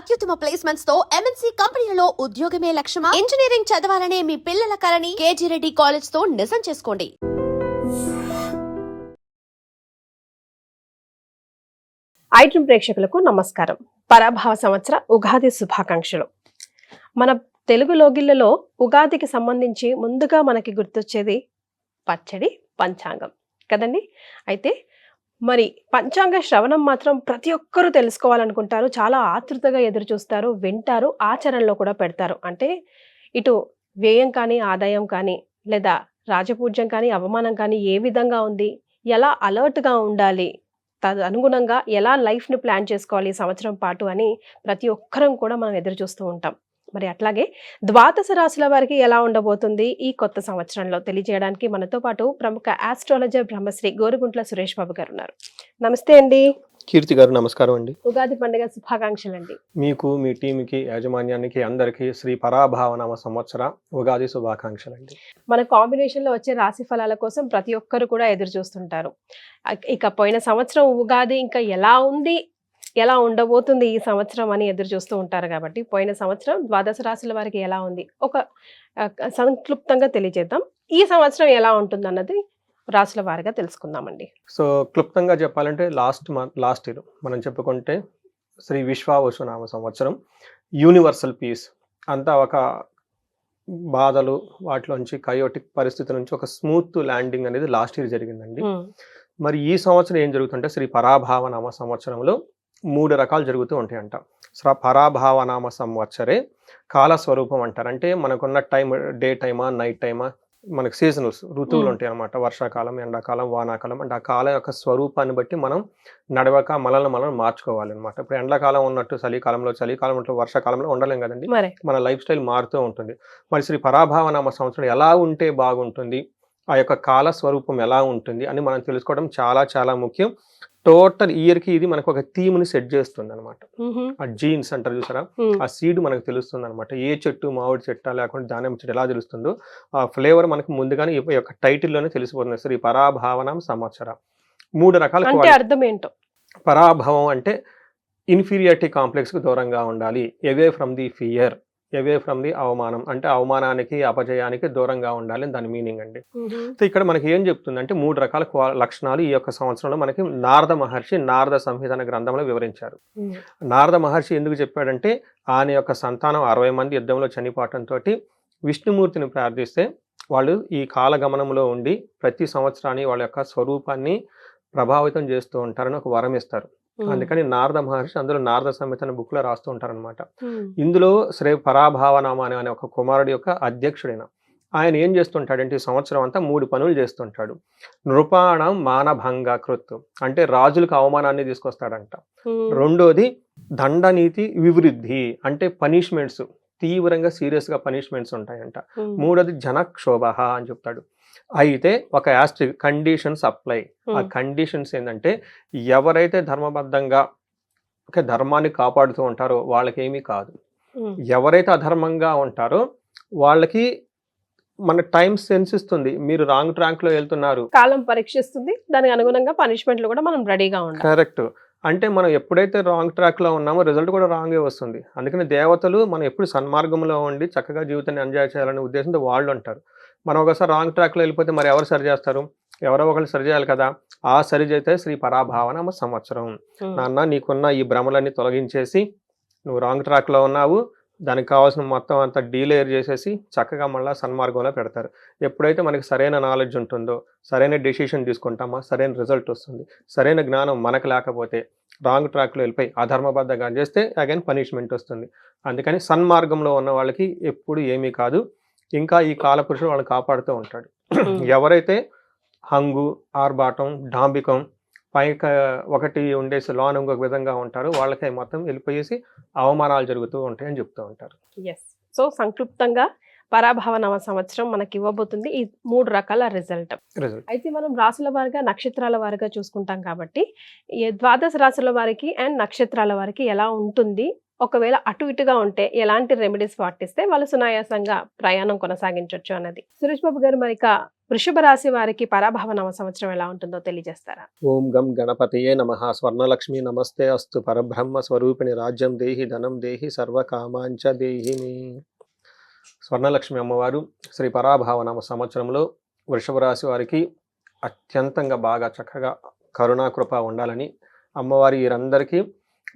అత్యుత్తమ ప్లేస్మెంట్స్ తో ఎంఎన్సీ కంపెనీలలో ఉద్యోగమే లక్ష్యమా? ఇంజనీరింగ్ చదవాలనే మీ పిల్లల కలని కేజీ రెడ్డి కాలేజ్ తో నిజం చేసుకోండి. ఐడ్రీమ్ ప్రేక్షకులకు నమస్కారం. పరాభవ సంవత్సర ఉగాది శుభాకాంక్షలు. మన తెలుగు లోగిళ్లలో ఉగాదికి సంబంధించి ముందుగా మనకి గుర్తొచ్చేది పచ్చడి, పంచాంగం కదండి. అయితే మరి పంచాంగ శ్రవణం మాత్రం ప్రతి ఒక్కరూ తెలుసుకోవాలనుకుంటారు, చాలా ఆతృతగా ఎదురు చూస్తారు, వింటారు, ఆచరణలో కూడా పెడతారు. అంటే ఇటు వ్యయం కానీ, ఆదాయం కానీ, లేదా రాజపూజ్యం కానీ, అవమానం కానీ ఏ విధంగా ఉంది, ఎలా అలర్ట్గా ఉండాలి, అనుగుణంగా ఎలా లైఫ్ని ప్లాన్ చేసుకోవాలి ఈ సంవత్సరం పాటు అని ప్రతి ఒక్కరం కూడా మనం ఎదురు చూస్తూ ఉంటాం. మరి అట్లాగే ద్వాదశ రాశుల వారికి ఎలా ఉండబోతుంది ఈ కొత్త సంవత్సరంలో తెలియజేయడానికి మనతో పాటు ప్రముఖ ఆస్ట్రాలజర్ బ్రహ్మశ్రీ గోరుగుంట్ల సురేష్ బాబు గారు ఉన్నారు. నమస్తే అండి. కీర్తి గారు నమస్కారం అండి. ఉగాది పండుగ శుభాకాంక్షలు అండి. మీకు, మీ టీంకి, యాజమాన్యానికి అందరికీ శ్రీ పరాభావనామ సంవత్సర ఉగాది శుభాకాంక్షలు అండి. మన కాంబినేషన్ లో వచ్చే రాశి ఫలాల కోసం ప్రతి ఒక్కరు కూడా ఎదురు చూస్తుంటారు. ఇక పోయిన సంవత్సరం ఉగాది ఇంకా ఎలా ఉంది, ఎలా ఉండబోతుంది ఈ సంవత్సరం అని ఎదురు చూస్తూ ఉంటారు. కాబట్టి పోయిన సంవత్సరం ద్వాదశ రాశుల వారికి ఎలా ఉంది ఒక సంక్లుప్తంగా తెలియజేద్దాం. ఈ సంవత్సరం ఎలా ఉంటుంది అన్నది రాశుల వారిగా తెలుసుకుందామండి. సో క్లుప్తంగా చెప్పాలంటే లాస్ట్ ఇయర్ మనం చెప్పుకుంటే శ్రీ విశ్వావసునామ సంవత్సరం, యూనివర్సల్ పీస్ అంతా ఒక బాధలు వాటిలోంచి కయోటిక్ పరిస్థితి నుంచి ఒక స్మూత్ ల్యాండింగ్ అనేది లాస్ట్ ఇయర్ జరిగిందండి. మరి ఈ సంవత్సరం ఏం జరుగుతుంటే శ్రీ పరాభావనామ సంవత్సరంలో 3 రకాలు జరుగుతూ ఉంటాయంట. పరాభావనామ సంవత్సరే కాలస్వరూపం అంటారు. అంటే మనకున్న టైం, డే టైమా, నైట్ టైమా, మనకు సీజనల్స్, ఋతువులు ఉంటాయి అన్నమాట. వర్షాకాలం, ఎండాకాలం, వానాకాలం. అంటే ఆ కాలం యొక్క స్వరూపాన్ని బట్టి మనం నడవక మనల్ని మార్చుకోవాలి అనమాట. ఇప్పుడు ఎండాకాలం ఉన్నట్టు చలికాలంలో ఉన్నట్టు వర్షాకాలంలో ఉండలేం కదండి. మన లైఫ్ స్టైల్ మారుతూ ఉంటుంది. మరి శ్రీ పరాభావనామ సంవత్సరం ఎలా ఉంటే బాగుంటుంది, ఆ యొక్క కాల స్వరూపం ఎలా ఉంటుంది అని మనం తెలుసుకోవడం చాలా చాలా ముఖ్యం. టోటల్ ఇయర్కి ఇది మనకు ఒక థీమ్ని సెట్ చేస్తుంది అనమాట. ఆ జీన్స్ అంటారు చూసారా, ఆ సీడ్ మనకు తెలుస్తుంది అనమాట. ఏ చెట్టు, మామిడి చెట్టు లేకుంటే దానిమ్మ చెట్టు ఎలా తెలుస్తుందో ఆ ఫ్లేవర్ మనకు ముందుగానే ఈ యొక్క టైటిల్లోనే తెలిసిపోతుంది. శ్రీ పరాభావనం సంవత్సర. 3 రకాల అర్థం ఏంటో. పరాభవం అంటే ఇన్ఫీరియారిటీ కాంప్లెక్స్కి దూరంగా ఉండాలి, away from the fear, away from the అవమానం, అంటే అవమానానికి, అపజయానికి దూరంగా ఉండాలి దాని మీనింగ్ అండి. సో ఇక్కడ మనకి ఏం చెప్తుంది అంటే 3 రకాల లక్షణాలు ఈ యొక్క సంవత్సరంలో మనకి నారద మహర్షి నారద సంహిత అనే గ్రంథంలో వివరించారు. నారద మహర్షి ఎందుకు చెప్పాడంటే ఆయన యొక్క సంతానం 60 మంది యుద్ధంలో చనిపోవటంతో విష్ణుమూర్తిని ప్రార్థిస్తే వాళ్ళు ఈ కాలగమనంలో ఉండి ప్రతి సంవత్సరాన్ని వాళ్ళ యొక్క స్వరూపాన్ని ప్రభావితం చేస్తూ ఉంటారని ఒక వరం ఇస్తారు. అందుకని నారద మహర్షి అందులో నారద సంహిత అనే బుక్ లో రాస్తూ ఉంటారనమాట. ఇందులో శ్రీ పరాభావనామ అనే ఒక కుమారుడి యొక్క అధ్యక్షుడైన ఆయన ఏం చేస్తుంటాడంటే ఈ సంవత్సరం అంతా 3 పనులు చేస్తుంటాడు. నృపాణం మానభంగ కృత్, అంటే రాజులకు అవమానాన్ని తీసుకొస్తాడంట. రెండోది దండనీతి వివృద్ధి, అంటే పనిష్మెంట్స్, తీవ్రంగా సీరియస్ గా పనిష్మెంట్స్ ఉంటాయంట. మూడోది జనక్షోభ అని చెప్తాడు. అయితే ఒక యాస్ట్రిక్ కండిషన్స్ అప్లై. ఆ కండిషన్స్ ఏంటంటే ఎవరైతే ధర్మబద్ధంగా ధర్మాన్ని కాపాడుతూ ఉంటారో వాళ్ళకి ఏమీ కాదు, ఎవరైతే అధర్మంగా ఉంటారో వాళ్ళకి మన టైం సెన్స్ ఇస్తుంది, మీరు రాంగ్ ట్రాక్ లో వెళ్తున్నారు, కాలం పరీక్షిస్తుంది, దానికి అనుగుణంగా పనిష్మెంట్లు కూడా మనం రెడీగా ఉండాలి. కరెక్ట్. అంటే మనం ఎప్పుడైతే రాంగ్ ట్రాక్ లో ఉన్నామో రిజల్ట్ కూడా రాంగే వస్తుంది. అందుకని దేవతలు మనం ఎప్పుడు సన్మార్గంలో ఉండి చక్కగా జీవితాన్ని ఎంజాయ్ చేయాలనే ఉద్దేశంతో వాళ్ళు ఉంటారు. మనం ఒకసారి రాంగ్ ట్రాక్లో వెళ్ళిపోతే మరి ఎవరు సరి చేస్తారు? ఎవరో ఒకళ్ళు సరి చేయాలి కదా. ఆ సరి చేస్తే శ్రీ పరాభావనామ సంవత్సరం. నాన్న నీకున్న ఈ భ్రమలన్నీ తొలగించేసి నువ్వు రాంగ్ ట్రాక్లో ఉన్నావు, దానికి కావాల్సిన మొత్తం అంతా డీలేయర్ చేసేసి చక్కగా మళ్ళీ సన్మార్గంలో పెడతారు. ఎప్పుడైతే మనకి సరైన నాలెడ్జ్ ఉంటుందో, సరైన డెసిషన్ తీసుకుంటామో సరైన రిజల్ట్ వస్తుంది. సరైన జ్ఞానం మనకు లేకపోతే రాంగ్ ట్రాక్లో వెళ్ళిపోయి అధర్మబద్ధంగా చేస్తే అగైన్ పనిష్మెంట్ వస్తుంది. అందుకని సన్మార్గంలో ఉన్న వాళ్ళకి ఎప్పుడు ఏమీ కాదు. ఇంకా ఈ కాలపురుషుడు వాళ్ళని కాపాడుతూ ఉంటాడు. ఎవరైతే హంగు, ఆర్భాటం, డాంబికం, పైకి ఒకటి ఉండేసి లోన్ ఇంకొక విధంగా ఉంటారో వాళ్ళకి మొత్తం వెళ్ళిపోయేసి అవమానాలు జరుగుతూ ఉంటాయని చెప్తూ ఉంటారు. సో సంక్లుప్తంగా పరాభావనామ సంవత్సరం మనకి ఇవ్వబోతుంది ఈ 3 రకాల రిజల్ట్. అయితే మనం రాశుల వారిగా, నక్షత్రాల వారిగా చూసుకుంటాం కాబట్టి ఈ ద్వాదశ రాశుల వారికి అండ్ నక్షత్రాల వారికి ఎలా ఉంటుంది, ఒకవేళ అటు ఇటుగా ఉంటే ఎలాంటి రెమెడీస్ పాటిస్తే వాళ్ళు సునాయాసంగా ప్రయాణం కొనసాగించవచ్చు అన్నది. సురేష్ బాబు గారు, మరి వృషభ రాశి వారికి పరాభవ నవ సంవత్సరం ఎలా ఉంటుందో తెలియజేస్తారా? ఓం గం గణపతయే నమః. స్వర్ణలక్ష్మి నమస్తే అస్తు. పరబ్రహ్మ స్వరూపిణి రాజ్యం దేహి ధనం దేహి సర్వకామాంచ దేహిని. స్వర్ణలక్ష్మి అమ్మవారు శ్రీ పరాభవ నవ సంవత్సరంలో వృషభ రాశి వారికి అత్యంతంగా బాగా చక్కగా కరుణాకృప ఉండాలని, అమ్మవారి వీరందరికీ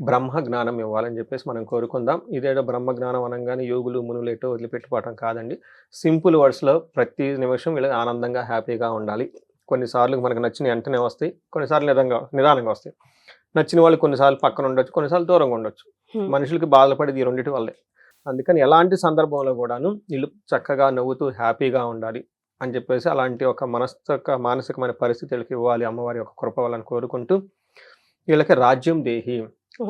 బ్రహ్మ జ్ఞానం ఇవ్వాలని చెప్పేసి మనం కోరుకుందాం. ఇదేదో బ్రహ్మ జ్ఞానం అనగానే యోగులు మునులు ఎటో వదిలిపెట్టుకోవటం కాదండి. సింపుల్ వర్డ్స్లో ప్రతి నిమిషం వీళ్ళకి ఆనందంగా హ్యాపీగా ఉండాలి. కొన్నిసార్లు మనకు నచ్చిన వెంటనే వస్తాయి, కొన్నిసార్లు నిదానంగా వస్తాయి. నచ్చిన వాళ్ళు కొన్నిసార్లు పక్కన ఉండొచ్చు, కొన్నిసార్లు దూరంగా ఉండొచ్చు. మనుషులకి బాధపడేది ఈ రెండింటి వల్లే. అందుకని ఎలాంటి సందర్భంలో కూడాను వీళ్ళు చక్కగా నవ్వుతూ హ్యాపీగా ఉండాలి అని చెప్పేసి అలాంటి ఒక మానసికమైన పరిస్థితులకి ఇవ్వాలి అమ్మవారి యొక్క కృప వలని కోరుకుంటూ, వీళ్ళకి రాజ్యం దేహి,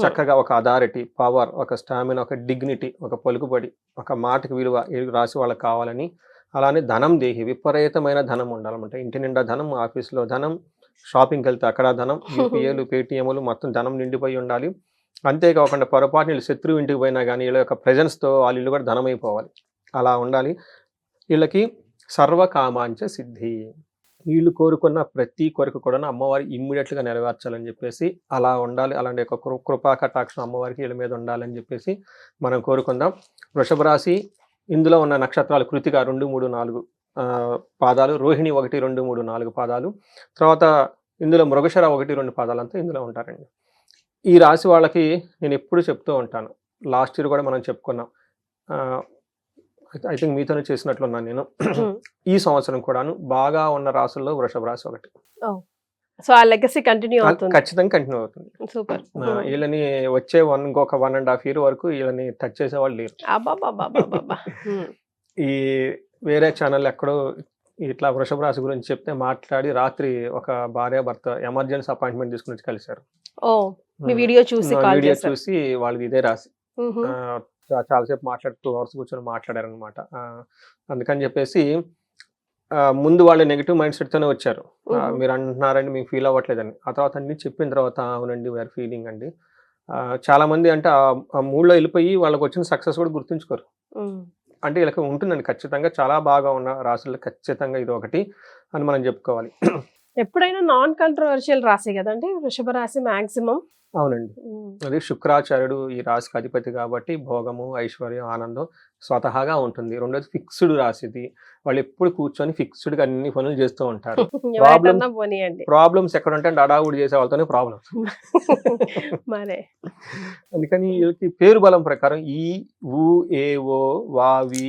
చక్కగా ఒక అథారిటీ, పవర్, ఒక స్టామినా, ఒక డిగ్నిటీ, ఒక పలుకుబడి, ఒక మాటకి విలువ రాసి వాళ్ళకి కావాలని, అలానే ధనం దేహి, విపరీతమైన ధనం ఉండాలన్నమాట. ఇంటి నిండా ధనం, ఆఫీస్లో ధనం, షాపింగ్కి వెళ్తే అక్కడ ధనం, యూపీఏలు పేటీఎంలు మొత్తం ధనం నిండిపోయి ఉండాలి. అంతేకాకుండా పొరపాటు వీళ్ళు శత్రువు ఇంటికి పోయినా కానీ వీళ్ళ యొక్క ప్రెజెన్స్తో వాళ్ళ ఇల్లు కూడా ధనం అయిపోవాలి. అలా ఉండాలి. వీళ్ళకి సర్వకామాంచ సిద్ధి, వీళ్ళు కోరుకున్న ప్రతి కోరిక కూడా అమ్మవారి ఇమ్మీడియట్గా నెరవేర్చాలని చెప్పేసి అలా ఉండాలి. అలాంటి ఒక కృపా కటాక్షం అమ్మవారికి వీళ్ళ మీద ఉండాలని చెప్పేసి మనం కోరుకుందాం. వృషభ రాశి, ఇందులో ఉన్న నక్షత్రాలు కృతిక 2, 3, 4 పాదాలు, రోహిణి 1, 2, 3, 4 పాదాలు, తర్వాత ఇందులో మృగశిర 1, 2 పాదాలంతా ఇందులో ఉంటారండి. ఈ రాశి వాళ్ళకి నేను ఎప్పుడు చెప్తూ ఉంటాను, లాస్ట్ ఇయర్ కూడా మనం చెప్పుకున్నాం, ఐ థింక్ మీతోనే చేసినట్లున్నాను నేను. ఈ సంవత్సరం కూడాను బాగా ఉన్న రాసుల్లో వృషభ రాశి ఒకటి. సో ఆ లెగసీ కంటిన్యూ అవుతుంది, ఖచ్చితంగా కంటిన్యూ అవుతుంది. సూపర్. వీళ్ళని వచ్చే ఇంకొక 1.5 year వరకు వీళ్ళని టచ్ చేసేవాళ్ళు లేరు. ఈ వేరే ఛానల్ ఎక్కడో ఇట్లా వృషభ రాశి గురించి చెప్తే మాట్లాడి రాత్రి ఒక భార్య భర్త ఎమర్జెన్సీ అపాయింట్మెంట్ తీసుకుని వచ్చి కలిశారు. వీడియో చూసి వాళ్ళకి ఇదే రాసి చాలాసేపు మాట్లాడి 2 hours కూర్చొని మాట్లాడారనమాట. అందుకని చెప్పేసి ముందు వాళ్ళు నెగిటివ్ మైండ్ సెట్తోనే వచ్చారు. మీరు అంటున్నారండి మీకు ఫీల్ అవ్వట్లేదని. ఆ తర్వాత అన్ని చెప్పిన తర్వాత అవునండి వీఆర్ ఫీలింగ్ అండి. చాలా మంది అంటే ఆ మూడ్లో వెళ్ళిపోయి వాళ్ళకి వచ్చిన సక్సెస్ కూడా గుర్తుంచుకోరు. అంటే వీళ్ళకి ఉంటుందండి ఖచ్చితంగా. చాలా బాగా ఉన్న రాశుల్లో ఖచ్చితంగా ఇది ఒకటి అని మనం చెప్పుకోవాలి. ఎప్పుడైనా నాన్ కంట్రవర్షియల్ రాశి కదండి వృషభ రాశి మాక్సిమం. అవునండి, అది శుక్రాచార్యుడు ఈ రాశికి అధిపతి కాబట్టి భోగము, ఐశ్వర్యం, ఆనందం స్వతహాగా ఉంటుంది. రెండోది ఫిక్స్డ్ రాశిది, వాళ్ళు ఎప్పుడు కూర్చొని ఫిక్స్డ్గా అన్ని పనులు చేస్తూ ఉంటారు. ప్రాబ్లమ్స్ ఎక్కడ ఉంటే అడావుడి చేసే వాళ్ళతోనే ప్రాబ్లమ్స్. అందుకని వీళ్ళకి పేరు బలం ప్రకారం ఈ ఊ ఏ ఓ వా వి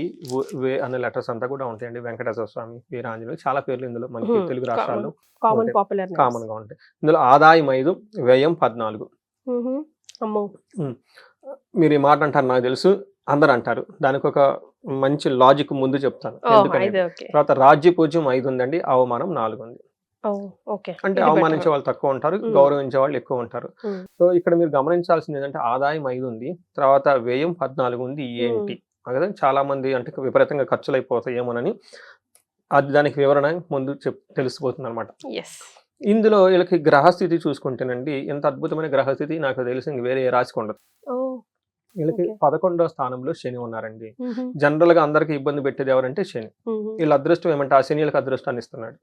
వే అనే లెటర్స్ అంతా కూడా ఉంటాయండి. వెంకటేశ్వర స్వామి, వీరాంజనేయులు, చాలా పేర్లు ఇందులో మనకి తెలుగు రాష్ట్రాల్లో కామన్ గా ఉంటాయి. ఇందులో ఆదాయం 5, వ్యయం 14. మీరు ఈ మాట అంటారు నాకు తెలుసు, అందరు అంటారు. దానికి ఒక మంచి లాజిక్ ముందు చెప్తాను. తర్వాత రాజ్య పూజ్యం 5 ఉందండి, అవమానం 4 ఉంది. అంటే అవమానించే వాళ్ళు తక్కువ ఉంటారు, గౌరవించే వాళ్ళు ఎక్కువ ఉంటారు. సో ఇక్కడ మీరు గమనించాల్సింది ఏంటంటే ఆదాయం 5 ఉంది, తర్వాత వ్యయం 14 ఉంది. ఏంటి కదా, చాలా మంది అంటే విపరీతంగా ఖర్చులు అయిపోతాయి ఏమోనని, అది దానికి వివరణ ముందు తెలిసిపోతుంది అనమాట. ఇందులో వీళ్ళకి గ్రహస్థితి చూసుకుంటేనండి, ఎంత అద్భుతమైన గ్రహస్థితి నాకు తెలిసి వేరే ఏ రాశికి ఉండదు. వీళ్ళకి 11వ స్థానంలో శని ఉన్నారండి. జనరల్ గా అందరికి ఇబ్బంది పెట్టేది ఎవరంటే శని. వీళ్ళ అదృష్టం ఏమంటే ఆ శని వీళ్ళకి అదృష్టాన్ని ఇస్తున్నాడు.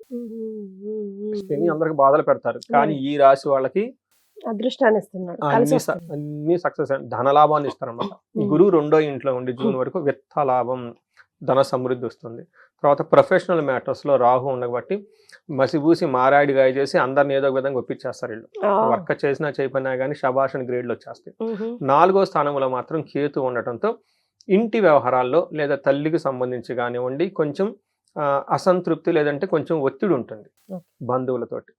శని అందరికి బాధలు పెడతారు, కానీ ఈ రాశి వాళ్ళకి అదృష్టాన్ని ఇస్తున్నాడు, అన్ని సక్సెస్, ధనలాభాన్ని ఇస్తారన్నమాట. గురువు 2వ ఇంట్లో ఉండి జూన్ వరకు విత్త లాభం, ధన సమృద్ధి వస్తుంది. తర్వాత ప్రొఫెషనల్ మ్యాటర్స్ లో రాహు ఉండబట్టి మసిబూసి మారాడిగా చేసి అందరిని ఏదో ఒక విధంగా ఒప్పించేస్తారు వీళ్ళు. వర్క్ చేసినా చేయకపోయినా కానీ శభాషణ గ్రేడ్లు వచ్చేస్తాయి. 4వ స్థానంలో మాత్రం కేతు ఉండటంతో ఇంటి వ్యవహారాల్లో లేదా తల్లికి సంబంధించి కానివ్వండి కొంచెం అసంతృప్తి లేదంటే కొంచెం ఒత్తిడి ఉంటుంది బంధువులతోటి.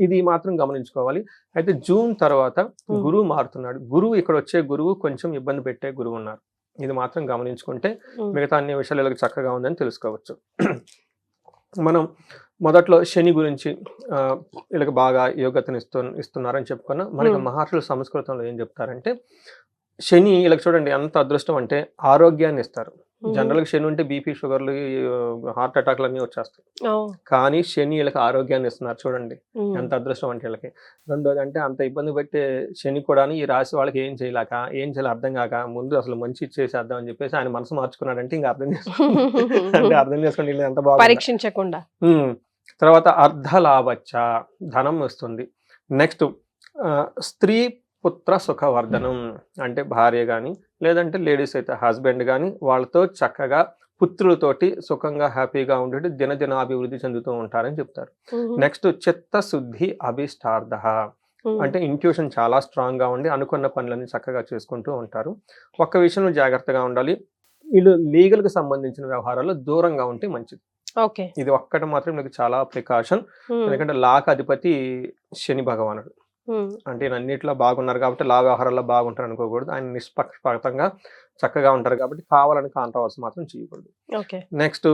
ఇది మాత్రం గమనించుకోవాలి. అయితే జూన్ తర్వాత గురువు మారుతున్నాడు. గురువు ఇక్కడ వచ్చే గురువు కొంచెం ఇబ్బంది పెట్టే గురువు ఉన్నారు. ఇది మాత్రం గమనించుకుంటే మిగతా అన్ని విషయాలు చక్కగా ఉందని తెలుసుకోవచ్చు. మనం మొదట్లో శని గురించి వీళ్ళకి బాగా యోగ్యతను ఇస్తున్నారని చెప్పుకున్నా. మనకి మహర్షుల సంస్కృతంలో ఏం చెప్తారంటే శని వీళ్ళకి చూడండి ఎంత అదృష్టం అంటే ఆరోగ్యాన్ని ఇస్తారు. జనరల్‌గా శని ఉంటే బీపీ, షుగర్‌లు, హార్ట్ అటాక్‌లు అన్నీ వచ్చేస్తాయి. కానీ శని వీళ్ళకి ఆరోగ్యాన్ని ఇస్తున్నారు చూడండి. ఎంత అదృష్టం అంటే వీళ్ళకి. రెండోది అంటే అంత ఇబ్బంది పెట్టే శని కూడాను ఈ రాశి వాళ్ళకి ఏం చేయాలో అర్థం కాక ముందు అసలు మంచి ఇచ్చేసేద్దాం అని చెప్పేసి ఆయన మనసు మార్చుకున్నాడంటే ఇంకా అర్థం అంటే అర్థం చేసుకోండి వీళ్ళు ఎంత బాగుందో. పరీక్షించకుండా. తర్వాత అర్ధలాభచ్చ ధనం వస్తుంది. నెక్స్ట్ స్త్రీ పుత్ర సుఖవర్ధనం అంటే భార్య కానీ లేదంటే లేడీస్ అయితే హస్బెండ్ కానీ వాళ్ళతో చక్కగా పుత్రులతోటి సుఖంగా హ్యాపీగా ఉండేది దినదిన అభివృద్ధి చెందుతూ ఉంటారని చెప్తారు. నెక్స్ట్ చిత్తశుద్ధి అభిష్టార్థ అంటే ఇంట్యూషన్ చాలా స్ట్రాంగ్ గా ఉండి అనుకున్న పనులన్నీ చక్కగా చేసుకుంటూ ఉంటారు. ఒక్క విషయంలో జాగ్రత్తగా ఉండాలి, వీళ్ళు లీగల్ కి సంబంధించిన వ్యవహారాల్లో దూరంగా ఉంటే మంచిది. ఓకే, ఇది ఒక్కటి మాత్రం మీకు చాలా ప్రికాషన్. ఎందుకంటే లాక్ అధిపతి శని భగవానుడు. అంటే ఈయన అన్నిట్లో బాగున్నారు కాబట్టి లా వ్యవహారాల్లో బాగుంటారు అనుకోకూడదు. ఆయన నిష్పక్షపాతంగా చక్కగా ఉంటారు కాబట్టి కావాలని కాంట్రవర్సీ మాత్రం చేయకూడదు. నెక్స్ట్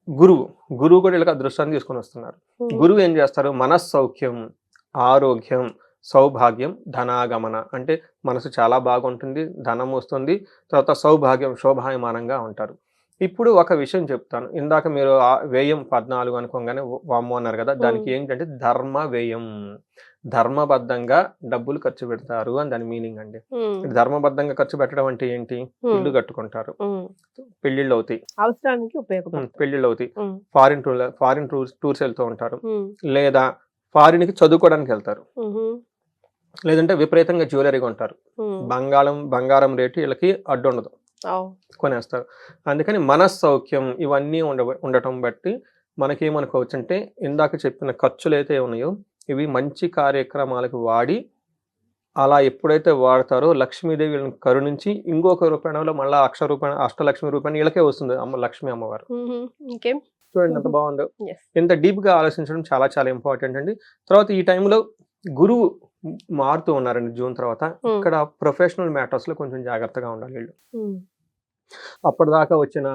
గురువు కూడా వీళ్ళకి అదృష్టాన్ని తీసుకొని వస్తున్నారు. గురువు ఏం చేస్తారు? మనస్సౌఖ్యం, ఆరోగ్యం, సౌభాగ్యం, ధనాగమన అంటే మనసు చాలా బాగుంటుంది, ధనం వస్తుంది, తర్వాత సౌభాగ్యం, శోభాయమానంగా ఉంటారు. ఇప్పుడు ఒక విషయం చెప్తాను. ఇందాక మీరు వ్యయం 14 అనుకోగానే వామ్మో అన్నారు కదా, దానికి ఏంటంటే ధర్మ వ్యయం, ధర్మబద్ధంగా డబ్బులు ఖర్చు పెడతారు అని దాని మీనింగ్ అండి. ధర్మబద్ధంగా ఖర్చు పెట్టడం అంటే ఏంటి? ఇల్లు కట్టుకుంటారు, పెళ్లిళ్ళు అవుతాయి, అవసరానికి ఉపయోగపడుతుంది, పెళ్లిళ్ళు అవుతాయి, ఫారిన్ టూర్స్ వెళ్తూ ఉంటారు, లేదా ఫారిన్ కి చదువుకోవడానికి వెళ్తారు, లేదంటే విపరీతంగా జ్యువెలరీ కొంటారు. బంగారం రేటు వీళ్ళకి అడ్డు ఉండదు, కొనేస్తారు. అందుకని మనస్సౌఖ్యం ఇవన్నీ ఉండటం బట్టి మనకేమనుకోవచ్చు అంటే ఇందాక చెప్పిన ఖర్చులు అయితే ఉన్నాయో ఇవి మంచి కార్యక్రమాలకు వాడి అలా ఎప్పుడైతే వాడతారో లక్ష్మీదేవి వీళ్ళని కరుణించి ఇంకొక రూపాయలో మళ్ళీ అష్టలక్ష్మి రూపాయలు వీళ్ళకే వస్తుంది లక్ష్మీ అమ్మవారు. చూడండి ఎంత బాగుందో. ఇంత డీప్ గా ఆలోచించడం చాలా చాలా ఇంపార్టెంట్ అండి. తర్వాత ఈ టైంలో గురువు మారుతూ ఉన్నారండి జూన్ తర్వాత. ఇక్కడ ప్రొఫెషనల్ మ్యాటర్స్ లో కొంచెం జాగ్రత్తగా ఉండాలి వీళ్ళు. అప్పటిదాకా వచ్చిన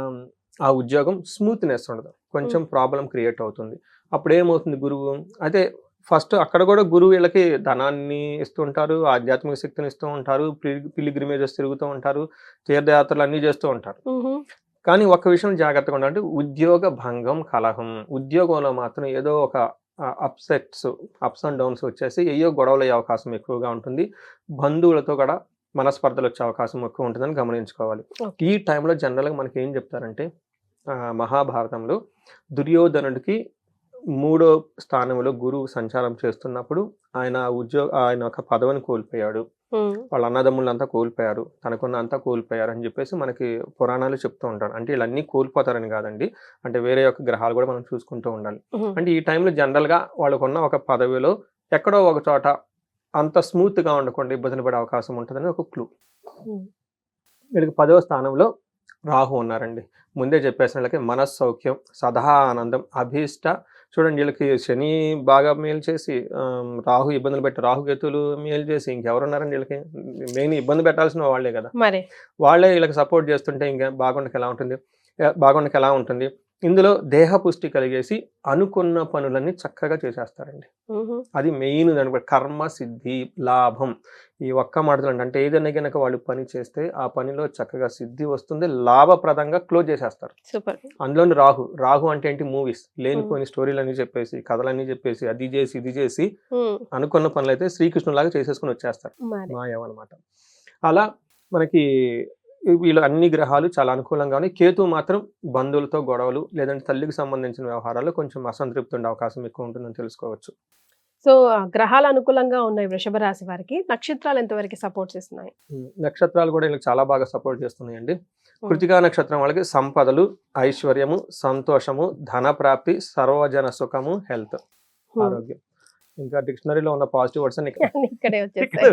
ఆ ఉద్యోగం స్మూత్నెస్ ఉండదు, కొంచెం ప్రాబ్లం క్రియేట్ అవుతుంది. అప్పుడు ఏమవుతుంది? గురువు అయితే ఫస్ట్ అక్కడ కూడా గురువు వీళ్ళకి ధనాన్ని ఇస్తుంటారు, ఆధ్యాత్మిక శక్తిని ఇస్తూ ఉంటారు, పిలిగ్రిమేజెస్ తిరుగుతూ ఉంటారు, తీర్థయాత్రలు అన్ని చేస్తూ ఉంటారు. కానీ ఒక విషయం జాగ్రత్తగా ఉండాలంటే ఉద్యోగ భంగం, కలహం, ఉద్యోగంలో మాత్రం ఏదో ఒక అప్స్ అండ్ డౌన్స్ వచ్చేసి ఏయో గొడవలు అయ్యే అవకాశం ఎక్కువగా ఉంటుంది. బంధువులతో కూడా మనస్పర్ధలు వచ్చే అవకాశం ఎక్కువ ఉంటుందని గమనించుకోవాలి. ఈ టైంలో జనరల్గా మనకి ఏం చెప్తారంటే మహాభారతంలో దుర్యోధనుడికి 3వ స్థానంలో గురువు సంచారం చేస్తున్నప్పుడు ఆయన ఒక పదవిని కోల్పోయాడు, వాళ్ళ అన్నదమ్ములంతా కోల్పోయారు, తనకున్న అంతా కోల్పోయారు అని చెప్పేసి మనకి పురాణాలు చెప్తూ ఉంటారు. అంటే వీళ్ళన్నీ కోల్పోతారని కాదండి, అంటే వేరే యొక్క గ్రహాలు కూడా మనం చూసుకుంటూ ఉండాలి. అంటే ఈ టైంలో జనరల్గా వాళ్ళకున్న ఒక పదవిలో ఎక్కడో ఒక చోట అంత స్మూత్ గా ఉండకుండా ఇబ్బందులు పడే అవకాశం ఉంటుందని ఒక క్లూ. వీళ్ళకి 10వ స్థానంలో రాహు ఉన్నారండి. ముందే చెప్పేసిన వీళ్ళకి మనస్సౌఖ్యం, సదా ఆనందం, అభీష్ట. చూడండి వీళ్ళకి శని బాగా మేలు చేసి రాహు ఇబ్బందులు పెట్టి రాహుకేతులు మేలు చేసి ఇంకెవరున్నారండి వీళ్ళకి? మెయిన్ ఇబ్బంది పెట్టాల్సిన వాళ్ళే కదా, వాళ్ళే వీళ్ళకి సపోర్ట్ చేస్తుంటే ఇంకా బాగుండక ఎలా ఉంటుంది? ఇందులో దేహ పుష్టి కలిగేసి అనుకున్న పనులన్నీ చక్కగా చేసేస్తారండి. అది మెయిన్ దాని కర్మ సిద్ధి లాభం. ఈ ఒక్క మాటలు అంటే ఏదైనా కనుక వాళ్ళు పని చేస్తే ఆ పనిలో చక్కగా సిద్ధి వస్తుంది, లాభప్రదంగా క్లోజ్ చేసేస్తారు. అందులోని రాహు అంటే ఏంటి? మూవీస్, లేనిపోయిన స్టోరీలన్నీ చెప్పేసి, కథలన్నీ చెప్పేసి, అది చేసి ఇది చేసి అనుకున్న పనులు అయితే శ్రీకృష్ణులాగా చేసేసుకుని వచ్చేస్తారు, మాయం అన్నమాట. అలా మనకి వీళ్ళు అన్ని గ్రహాలు చాలా అనుకూలంగా ఉన్నాయి. కేతు మాత్రం బంధువులతో గొడవలు లేదంటే తల్లికి సంబంధించిన వ్యవహారాల్లో కొంచెం అసంతృప్తి ఉండే అవకాశం ఎక్కువ ఉంటుందని తెలుసుకోవచ్చు. సో గ్రహాలు అనుకూలంగా ఉన్నాయి వృషభ రాశి వారికి. నక్షత్రాలు ఎంతవరకు సపోర్ట్ చేస్తున్నాయి? నక్షత్రాలు కూడా వీళ్ళకి చాలా బాగా సపోర్ట్ చేస్తున్నాయండి. కృతికా నక్షత్రం వాళ్ళకి సంపదలు, ఐశ్వర్యము, సంతోషము, ధన ప్రాప్తి, సర్వజన సుఖము, హెల్త్, ఆరోగ్యం. ఇంకా డిక్షనరీలో ఉన్న పాజిటివ్ వర్డ్స్ అన్ని ఇక్కడే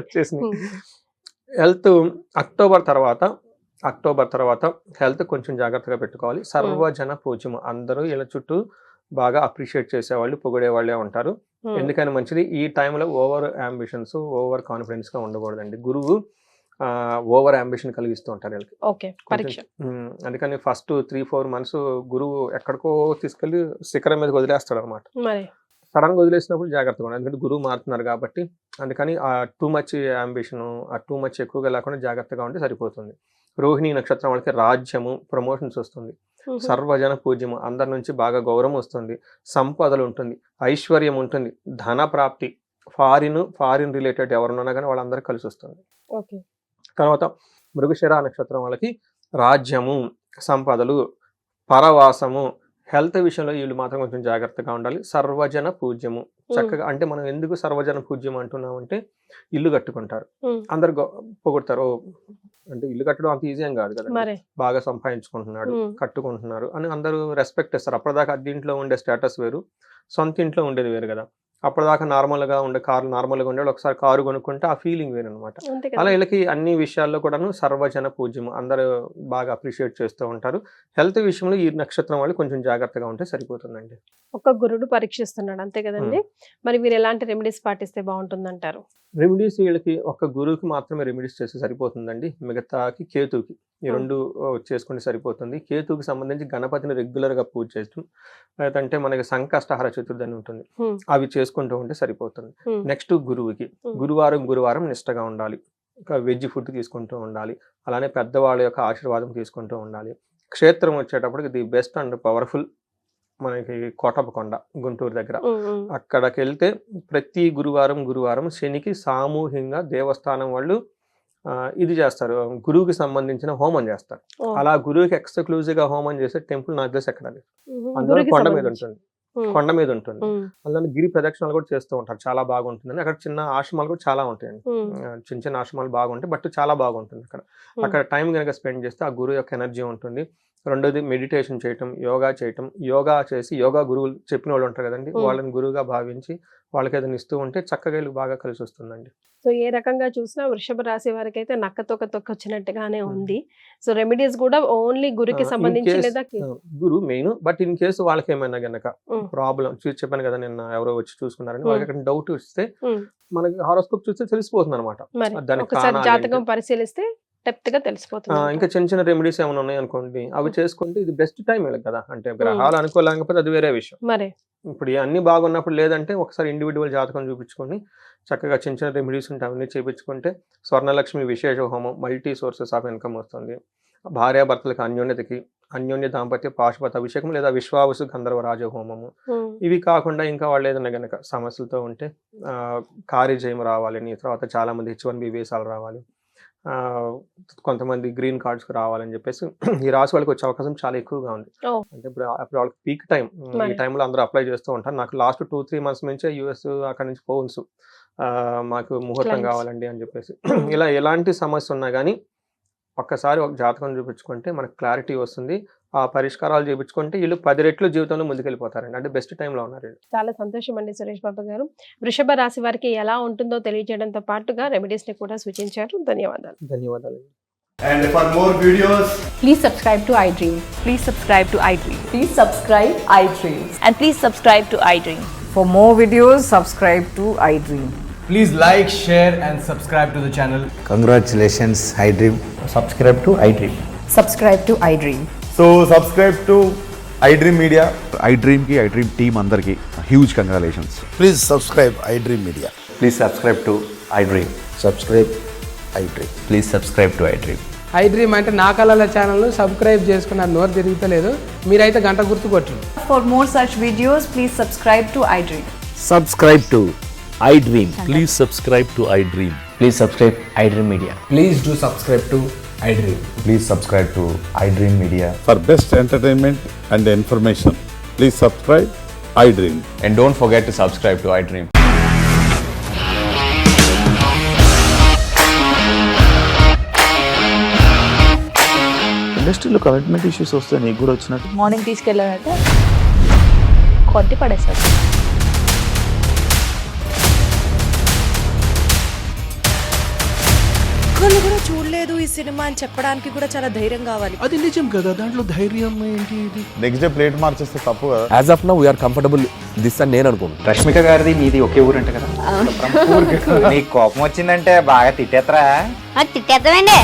వచ్చేసినాయి. హెల్త్ అక్టోబర్ తర్వాత హెల్త్ కొంచెం జాగ్రత్తగా పెట్టుకోవాలి. సర్వజన పూజ్యము, అందరూ వీళ్ళ చుట్టూ బాగా అప్రిషియేట్ చేసేవాళ్ళు, పొగిడే వాళ్ళే ఉంటారు. ఎందుకని మంచిది, ఈ టైంలో ఓవర్ అంబిషన్స్, ఓవర్ కాన్ఫిడెన్స్ గా ఉండకూడదండి. గురువు ఓవర్ అంబిషన్ కలిగిస్తూ ఉంటారు వీళ్ళకి. అందుకని ఫస్ట్ 3-4 months గురువు ఎక్కడికో తీసుకెళ్లి శిఖరం మీద వదిలేస్తాడు అనమాట. సడన్గా వదిలేసినప్పుడు జాగ్రత్తగా ఉండాలి, ఎందుకంటే గురువు మారుతున్నారు కాబట్టి. అందుకని ఆ టూ మచ్ అంబిషన్, ఆ టూ మచ్ ఎక్కువగా లేకుండా జాగ్రత్తగా ఉంటే సరిపోతుంది. రోహిణి నక్షత్రం వాళ్ళకి రాజ్యము, ప్రమోషన్స్ వస్తుంది, సర్వజన పూజ్యము, అందరి నుంచి బాగా గౌరవం వస్తుంది, సంపదలు ఉంటుంది, ఐశ్వర్యం ఉంటుంది, ధన ప్రాప్తి, ఫారిన్ రిలేటెడ్ ఎవరున్నా కానీ వాళ్ళందరూ కలిసి వస్తుంది. ఓకే. తర్వాత మృగశిర నక్షత్రం వాళ్ళకి రాజ్యము, సంపదలు, పరవాసము, హెల్త్ విషయంలో వీళ్ళు మాత్రం కొంచెం జాగ్రత్తగా ఉండాలి. సర్వజన పూజ్యము, చక్కగా అంటే మనం ఎందుకు సర్వజన పూజ్యం అంటున్నామంటే ఇల్లు కట్టుకుంటారు, అందరు పొగుడతారు, అంటే ఇల్లు కట్టడం అంత ఈజీ ఏం కాదు కదా, బాగా సంపాదించుకుంటున్నాడు, కట్టుకుంటున్నారు అని అందరూ రెస్పెక్ట్ ఇస్తారు. అప్పటిదాకా అద్దీంట్లో ఉండే స్టేటస్ వేరు, సొంత ఇంట్లో ఉండేది వేరు కదా. అప్పటిదాకా నార్మల్గా ఉండే కార్లు నార్మల్గా ఉండే ఒకసారి కారు కొనుక్కుంటే ఆ ఫీలింగ్ వేరు అనమాట. అలా వీళ్ళకి అన్ని విషయాల్లో కూడాను సర్వజన పూజ్యం, అందరూ బాగా అప్రిషియేట్ చేస్తూ ఉంటారు. హెల్త్ విషయంలో ఈ నక్షత్రం వాళ్ళు కొంచెం జాగ్రత్తగా ఉంటే సరిపోతుందండి. ఒక గురుడు పరీక్షిస్తున్నాడు అంతే కదండి, మరి మీరు ఎలాంటి రెమెడీస్ పాటిస్తే బాగుంటుందంటారు? రెమెడీస్ వీళ్ళకి ఒక గురువుకి మాత్రమే రెమెడీస్ చేస్తే సరిపోతుందండి, మిగతాకి కేతుకి ఈ రెండు చేసుకుంటే సరిపోతుంది. కేతుకి సంబంధించి గణపతిని రెగ్యులర్గా పూజ చేయడం, లేదంటే మనకి సంకష్టహర చతుర్థి అని ఉంటుంది, అవి చేసుకుంటూ ఉంటే సరిపోతుంది. నెక్స్ట్ గురువుకి గురువారం నిష్టగా ఉండాలి, వెజ్ ఫుడ్ తీసుకుంటూ ఉండాలి, అలానే పెద్దవాళ్ళ యొక్క ఆశీర్వాదం తీసుకుంటూ ఉండాలి. క్షేత్రం వచ్చేటప్పటికి ది బెస్ట్ అండ్ పవర్ఫుల్ మనకి కోటప్పకొండ గుంటూరు దగ్గర, అక్కడికి వెళ్తే ప్రతి గురువారం శనికి సామూహికంగా దేవస్థానం వాళ్ళు ఇది చేస్తారు, గురువుకి సంబంధించిన హోమం చేస్తారు. అలా గురువుకి ఎక్స్క్లూజివ్ గా హోమం చేసే టెంపుల్ నాకు తెలిసి ఎక్కడ లేదు, అందులో కొండ మీద ఉంటుంది. అందులో గిరి ప్రదక్షిణాలు కూడా చేస్తూ ఉంటారు, చాలా బాగుంటుందని. అక్కడ చిన్న ఆశ్రమాలు కూడా చాలా ఉంటాయండి, చిన్న ఆశ్రమాలు బాగుంటాయి, బట్ చాలా బాగుంటుంది అక్కడ టైం కనుక స్పెండ్ చేస్తే ఆ గురువు యొక్క ఎనర్జీ ఉంటుంది. రెండోది మెడిటేషన్ చేయటం, యోగా చేసి యోగా గురువులు చెప్పిన వాళ్ళు ఉంటారు కదండి, వాళ్ళని గురువుగా భావించి వాళ్ళకి ఏదైనా ఇస్తూ ఉంటే చక్కగా బాగా కలిసి వస్తుందండి. సో ఏ రకంగా చూసినా వృషభ రాశి వారికి అయితే నక్కతోక తొక్కొచ్చినట్టుగానే ఉంది. సో రెమెడీస్ కూడా ఓన్లీ గురుకి సంబంధించి లేదా గురు మెయిన్, బట్ ఇన్ కేసు వాళ్ళకి ఏమైనా గనక ప్రాబ్లం చెప్పాను కదా నిన్న ఎవరో వచ్చి చూసుకున్నారని, వాళ్ళకి డౌట్ వస్తే మనకి హారోస్కోప్ చూస్తే తెలిసిపోతుంది అనమాట, జాతకం పరిశీలిస్తే డెప్త్ గా తెలిసిపోతుంది. ఇంకా చిన్న రెమెడీస్ ఏమైనా ఉన్నాయి అనుకోండి, అవి చేసుకుంటే ఇది బెస్ట్ టైం వీళ్ళకి కదా. అంటే గ్రహాలు అనుకోలేకపోతే అది వేరే విషయం. మరి ఇప్పుడు అన్ని బాగున్నప్పుడు లేదంటే ఒకసారి ఇండివిజువల్ జాతకం చూపించుకొని చక్కగా చిన్న రెమెడీస్ ఉంటే అవన్నీ చేయించుకుంటే స్వర్ణలక్ష్మి విశేష హోమం, మల్టీ సోర్సెస్ ఆఫ్ ఇన్కమ్ వస్తుంది. భార్యాభర్తలకు అన్యోన్య దాంపత్య పాశుపత అభిషేకం లేదా విశ్వావసు గంధర్వ రాజ హోమము. ఇవి కాకుండా ఇంకా వాళ్ళు ఏదైనా గనక సమస్యలతో ఉంటే కార్యజయం రావాలని, తర్వాత చాలా మంది H1B వీసాలు రావాలి, కొంతమంది గ్రీన్ కార్డ్స్ రావాలని చెప్పేసి ఈ రాశి వాళ్ళకి వచ్చే అవకాశం చాలా ఎక్కువగా ఉంది. అంటే ఇప్పుడు వాళ్ళకి పీక్ టైం, ఈ టైంలో అందరూ అప్లై చేస్తూ ఉంటారు. నాకు లాస్ట్ 2-3 months నుంచే US అక్కడ నుంచి ఫోన్స్ మాకు ముహూర్తం కావాలండి అని చెప్పేసి. ఇలా ఎలాంటి సమస్య ఉన్నా కానీ ఒక్కసారి ఒక జాతకం చూపించుకుంటే మనకు క్లారిటీ వస్తుంది. ఆ పరిష్కారాలు చూపించుకుంటే వీళ్ళు 10 రెట్లు జీవితంలో ముందుకెళ్ళిపోతారండి, అంటే బెస్ట్ టైంలో ఉన్నారు. చాలా సంతోషం అండి సురేష్ బాబు గారు. వృషభ రాశి వారికి ఎలా ఉంటుందో తెలియజేయడంతో పాటుగా రెమెడీస్ ని కూడా సూచించారు. ధన్యవాదాలు. And for more videos, please subscribe to iDream. Please subscribe to iDream. Please subscribe iDream. And please subscribe to iDream. For more videos, subscribe to iDream. please like, share and subscribe to the channel. Congratulations, iDream. Subscribe to iDream. Subscribe to iDream. So subscribe to iDream Media. iDream ki iDream team andarki huge congratulations. Please subscribe iDream Media. Please subscribe to iDream. Subscribe iDream. Please subscribe to iDream. iDream అంటే నా కళల ఛానల్ను subscribe చేసుకున్న నోరు తిరుగుతలేదు, మీరైతే గంట గుర్తు కొట్టండి. For more such videos, please subscribe to iDream. Subscribe to iDream. Please subscribe to iDream. Please subscribe iDream Media. Please do subscribe to iDream. Please subscribe to iDream Media. For best entertainment and information, please subscribe iDream. And don't forget to subscribe to iDream. ఇండస్ట్రీలో commitment issues వస్తే నీకు కూడా వచ్చినట్టు morning తీసుకెళ్ళాలంటే కొట్టి పడేస్తారు. ఒక్కళ్ళు కూడా చూడలేదు ఈ సినిమా అని చెప్పడానికి కూడా చాలా ధైర్యం కావాలి. అది నిజం కదా, దాంట్లో ధైర్యం ఏంటి? ఇది నెక్స్ట్ డే ప్లేట్ మార్చేస్తే తప్పు కదా. As of now we are comfortable this అని నేను అనుకుంటున్నాను. రష్మిక గారిది మీది ఒకే ఊరంట కదా? నీకు కోపం వచ్చిందంటే బాగా తిట్టేత్తరా? తిట్టేద్దామండి.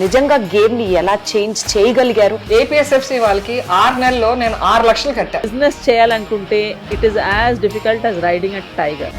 నిజంగా గేమ్ ని ఎలా చేంజ్ చేయగలిగారు? ఏపీఎస్ఎఫ్సి వాళ్ళకి 6 నెలల్లో నేను 6 లక్షలు కట్టా. బిజినెస్ చేయాలనుకుంటే it is as difficult as riding a tiger.